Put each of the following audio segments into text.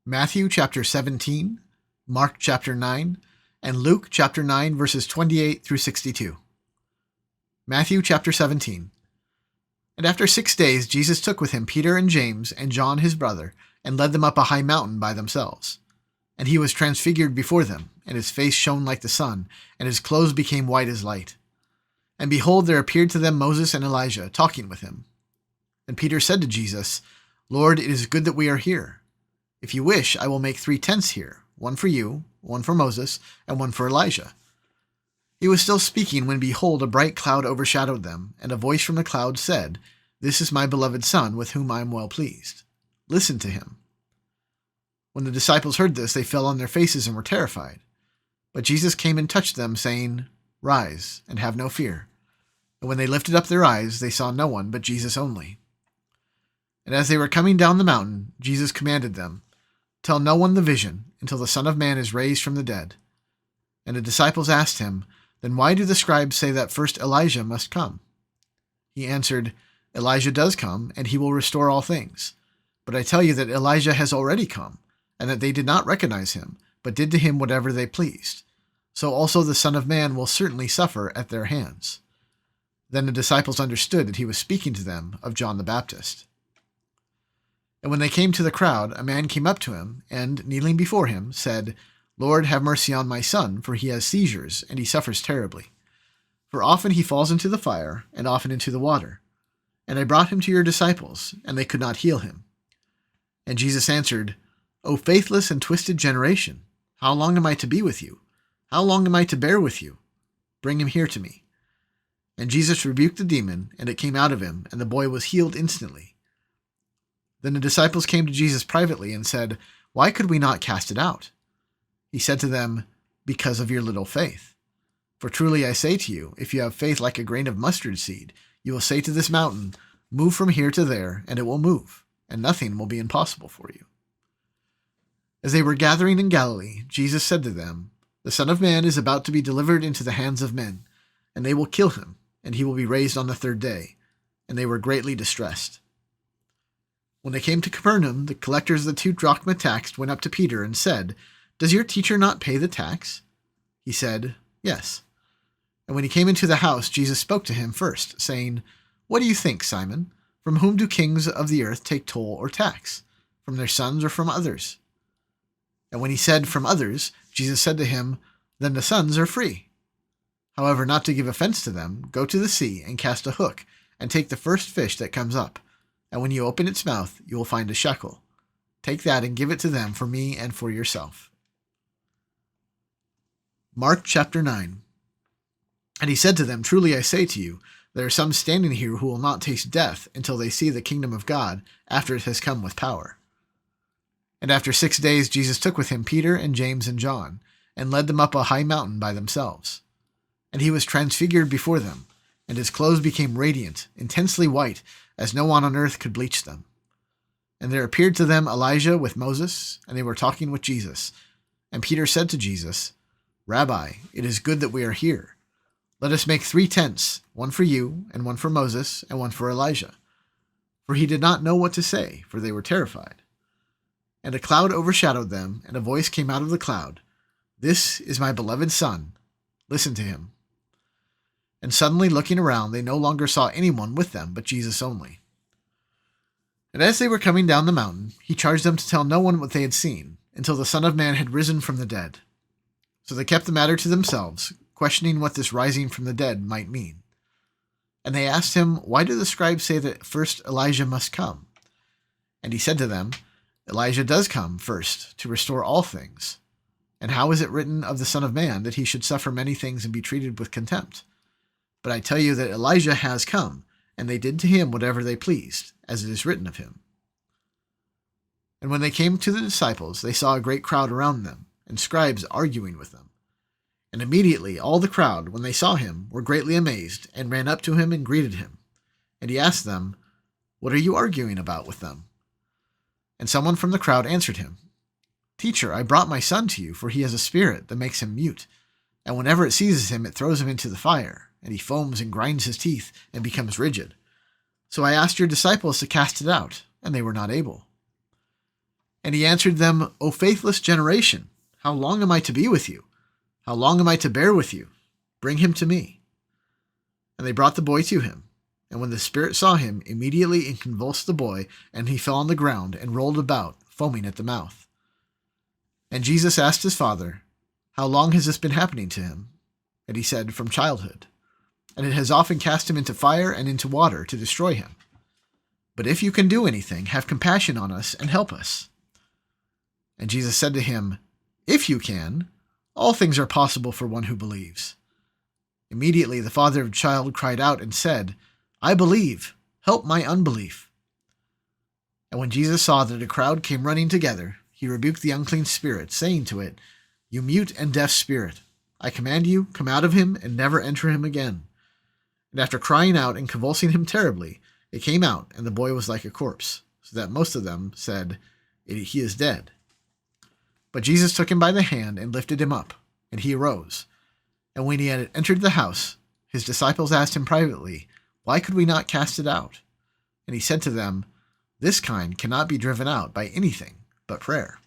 Matthew chapter 17, Mark chapter 9, and Luke chapter 9 verses 28 through 62. Matthew chapter 17. And after 6 days Jesus took with him Peter and James and John his brother, and led them up a high mountain by themselves. And he was transfigured before them, and his face shone like the sun, and his clothes became white as light. And behold, there appeared to them Moses and Elijah, talking with him. And Peter said to Jesus, Lord, it is good that we are here. If you wish, I will make 3 tents here, one for you, one for Moses, and one for Elijah. He was still speaking when, behold, a bright cloud overshadowed them, and a voice from the cloud said, This is my beloved Son, with whom I am well pleased. Listen to him. When the disciples heard this, they fell on their faces and were terrified. But Jesus came and touched them, saying, Rise, and have no fear. And when they lifted up their eyes, they saw no one but Jesus only. And as they were coming down the mountain, Jesus commanded them, Tell no one the vision, until the Son of Man is raised from the dead. And the disciples asked him, Then why do the scribes say that first Elijah must come? He answered, Elijah does come, and he will restore all things. But I tell you that Elijah has already come, and that they did not recognize him, but did to him whatever they pleased. So also the Son of Man will certainly suffer at their hands. Then the disciples understood that he was speaking to them of John the Baptist. And when they came to the crowd, a man came up to him, and, kneeling before him, said, Lord, have mercy on my son, for he has seizures, and he suffers terribly. For often he falls into the fire, and often into the water. And I brought him to your disciples, and they could not heal him. And Jesus answered, O faithless and twisted generation, how long am I to be with you? How long am I to bear with you? Bring him here to me. And Jesus rebuked the demon, and it came out of him, and the boy was healed instantly. Then the disciples came to Jesus privately and said, Why could we not cast it out? He said to them, Because of your little faith. For truly I say to you, if you have faith like a grain of mustard seed, you will say to this mountain, Move from here to there, and it will move, and nothing will be impossible for you. As they were gathering in Galilee, Jesus said to them, The Son of Man is about to be delivered into the hands of men, and they will kill him, and he will be raised on the 3rd day. And they were greatly distressed. When they came to Capernaum, the collectors of the 2 drachma tax went up to Peter and said, Does your teacher not pay the tax? He said, Yes. And when he came into the house, Jesus spoke to him first, saying, What do you think, Simon? From whom do kings of the earth take toll or tax? From their sons or from others? And when he said, From others, Jesus said to him, Then the sons are free. However, not to give offense to them, go to the sea and cast a hook, and take the first fish that comes up. And when you open its mouth, you will find a shekel. Take that and give it to them for me and for yourself. Mark chapter 9. And he said to them, Truly I say to you, there are some standing here who will not taste death until they see the kingdom of God after it has come with power. And after 6 days Jesus took with him Peter and James and John, and led them up a high mountain by themselves. And he was transfigured before them, and his clothes became radiant, intensely white, as no one on earth could bleach them. And there appeared to them Elijah with Moses, and they were talking with Jesus. And Peter said to Jesus, Rabbi, it is good that we are here. Let us make 3 tents, one for you, and one for Moses, and one for Elijah. For he did not know what to say, for they were terrified. And a cloud overshadowed them, and a voice came out of the cloud, This is my beloved Son. Listen to him. And suddenly, looking around, they no longer saw anyone with them but Jesus only. And as they were coming down the mountain, he charged them to tell no one what they had seen, until the Son of Man had risen from the dead. So they kept the matter to themselves, questioning what this rising from the dead might mean. And they asked him, Why do the scribes say that first Elijah must come? And he said to them, Elijah does come first to restore all things. And how is it written of the Son of Man that he should suffer many things and be treated with contempt? But I tell you that Elijah has come, and they did to him whatever they pleased, as it is written of him. And when they came to the disciples, they saw a great crowd around them, and scribes arguing with them. And immediately all the crowd, when they saw him, were greatly amazed, and ran up to him and greeted him. And he asked them, What are you arguing about with them? And someone from the crowd answered him, Teacher, I brought my son to you, for he has a spirit that makes him mute. And whenever it seizes him, it throws him into the fire, and he foams and grinds his teeth and becomes rigid. So I asked your disciples to cast it out, and they were not able. And he answered them, O faithless generation, how long am I to be with you? How long am I to bear with you? Bring him to me. And they brought the boy to him. And when the spirit saw him, immediately it convulsed the boy, and he fell on the ground and rolled about, foaming at the mouth. And Jesus asked his father, How long has this been happening to him? And he said, From childhood. And it has often cast him into fire and into water to destroy him. But if you can do anything, have compassion on us and help us. And Jesus said to him, If you can, all things are possible for one who believes. Immediately the father of the child cried out and said, I believe, help my unbelief. And when Jesus saw that a crowd came running together, he rebuked the unclean spirit, saying to it, You mute and deaf spirit, I command you, come out of him and never enter him again. And after crying out and convulsing him terribly, it came out, and the boy was like a corpse, so that most of them said, He is dead. But Jesus took him by the hand and lifted him up, and he arose. And when he had entered the house, his disciples asked him privately, Why could we not cast it out? And he said to them, This kind cannot be driven out by anything but prayer.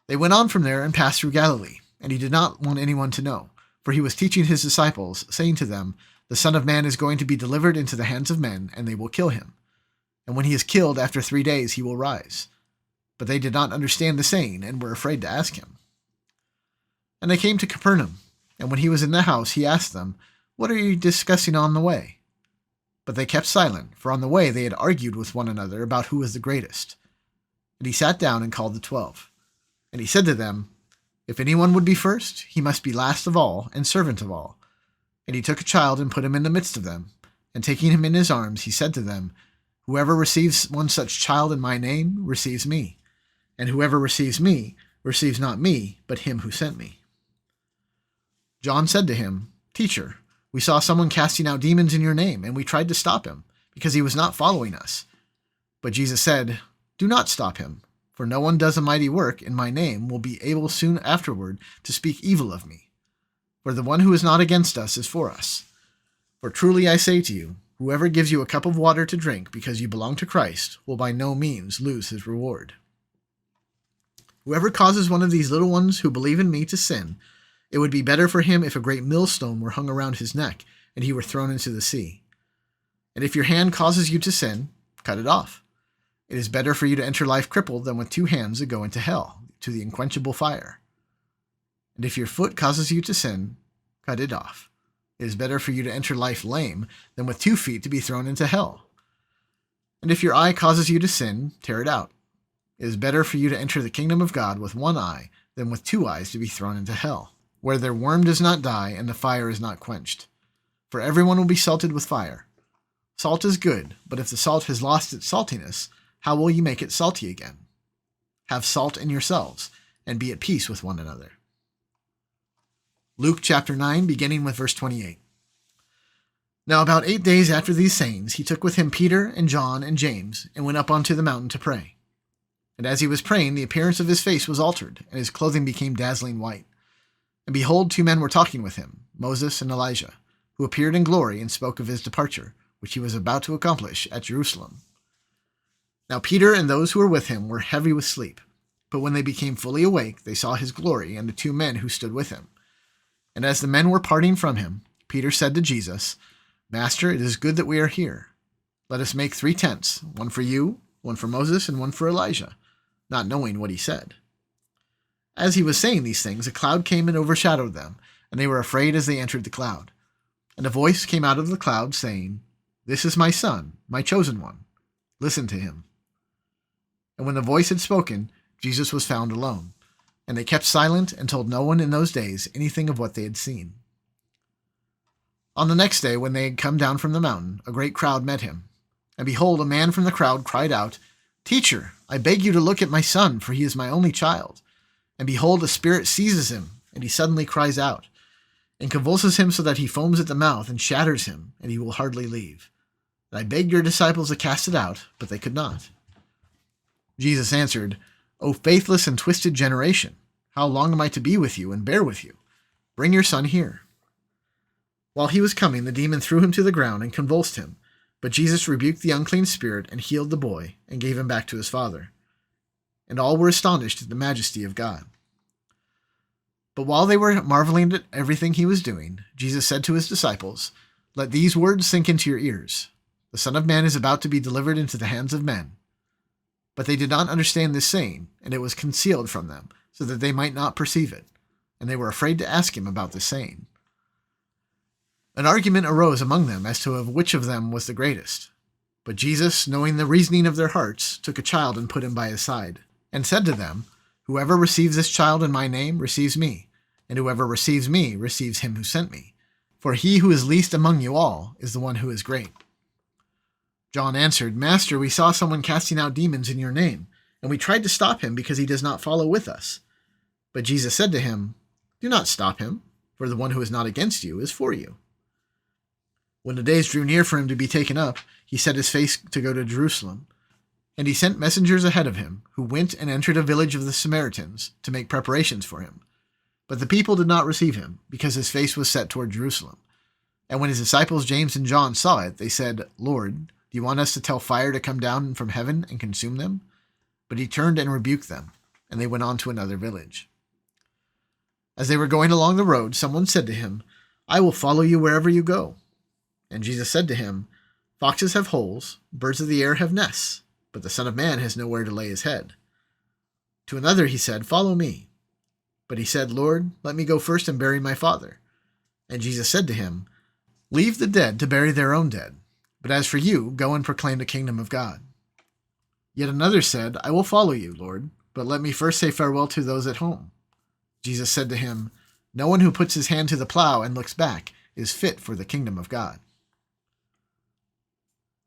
They went on from there and passed through Galilee, and he did not want anyone to know, for he was teaching his disciples, saying to them, The Son of Man is going to be delivered into the hands of men, and they will kill him. And when he is killed, after 3 days he will rise. But they did not understand the saying, and were afraid to ask him. And they came to Capernaum, and when he was in the house, he asked them, What are you discussing on the way? But they kept silent, for on the way they had argued with one another about who was the greatest. And he sat down and called the 12. And he said to them, If anyone would be first, he must be last of all and servant of all. And he took a child and put him in the midst of them. And taking him in his arms, he said to them, Whoever receives one such child in my name receives me. And whoever receives me receives not me, but him who sent me. John said to him, Teacher, we saw someone casting out demons in your name, and we tried to stop him, because he was not following us. But Jesus said, Do not stop him, for no one does a mighty work in my name will be able soon afterward to speak evil of me. For the one who is not against us is for us. For truly I say to you, whoever gives you a cup of water to drink because you belong to Christ will by no means lose his reward. Whoever causes one of these little ones who believe in me to sin, it would be better for him if a great millstone were hung around his neck and he were thrown into the sea. And if your hand causes you to sin, cut it off. It is better for you to enter life crippled than with 2 hands to go into hell, to the unquenchable fire. And if your foot causes you to sin, cut it off. It is better for you to enter life lame than with 2 feet to be thrown into hell. And if your eye causes you to sin, tear it out. It is better for you to enter the kingdom of God with 1 eye than with 2 eyes to be thrown into hell, where their worm does not die and the fire is not quenched. For everyone will be salted with fire. Salt is good, but if the salt has lost its saltiness, how will you make it salty again? Have salt in yourselves, and be at peace with one another. Luke chapter 9, beginning with verse 28. Now about 8 days after these sayings, he took with him Peter and John and James, and went up onto the mountain to pray. And as he was praying, the appearance of his face was altered, and his clothing became dazzling white. And behold, 2 men were talking with him, Moses and Elijah, who appeared in glory and spoke of his departure, which he was about to accomplish at Jerusalem. Now Peter and those who were with him were heavy with sleep, but when they became fully awake, they saw his glory and the 2 men who stood with him. And as the men were parting from him, Peter said to Jesus, Master, it is good that we are here. Let us make 3 tents, one for you, one for Moses, and one for Elijah, not knowing what he said. As he was saying these things, a cloud came and overshadowed them, and they were afraid as they entered the cloud. And a voice came out of the cloud, saying, This is my son, my chosen one. Listen to him. And when the voice had spoken, Jesus was found alone, and they kept silent and told no one in those days anything of what they had seen. On the next day, when they had come down from the mountain, a great crowd met him. And behold, a man from the crowd cried out, Teacher, I beg you to look at my son, for he is my only child. And behold, a spirit seizes him, and he suddenly cries out, and convulses him so that he foams at the mouth and shatters him, and he will hardly leave. And I begged your disciples to cast it out, but they could not. Jesus answered, O faithless and twisted generation, how long am I to be with you and bear with you? Bring your son here. While he was coming, the demon threw him to the ground and convulsed him. But Jesus rebuked the unclean spirit and healed the boy and gave him back to his father. and all were astonished at the majesty of God. But while they were marveling at everything he was doing, Jesus said to his disciples, "Let these words sink into your ears. The Son of Man is about to be delivered into the hands of men." But they did not understand this saying, and it was concealed from them, so that they might not perceive it, and they were afraid to ask him about this saying. An argument arose among them as to which of them was the greatest. But Jesus, knowing the reasoning of their hearts, took a child and put him by his side, and said to them, "Whoever receives this child in my name receives me, and whoever receives me receives him who sent me. For he who is least among you all is the one who is great." John answered, "Master, we saw someone casting out demons in your name, and we tried to stop him because he does not follow with us." But Jesus said to him, "Do not stop him, for the one who is not against you is for you." When the days drew near for him to be taken up, he set his face to go to Jerusalem. And he sent messengers ahead of him, who went and entered a village of the Samaritans to make preparations for him. But the people did not receive him, because his face was set toward Jerusalem. And when his disciples James and John saw it, they said, "Lord, do you want us to tell fire to come down from heaven and consume them?" But he turned and rebuked them, and they went on to another village. As they were going along the road, someone said to him, "I will follow you wherever you go." And Jesus said to him, "Foxes have holes, birds of the air have nests, but the Son of Man has nowhere to lay his head." To another he said, "Follow me." But he said, "Lord, let me go first and bury my father." And Jesus said to him, "Leave the dead to bury their own dead, but as for you, go and proclaim the kingdom of God." Yet another said, "I will follow you, Lord, but let me first say farewell to those at home." Jesus said to him, "No one who puts his hand to the plow and looks back is fit for the kingdom of God."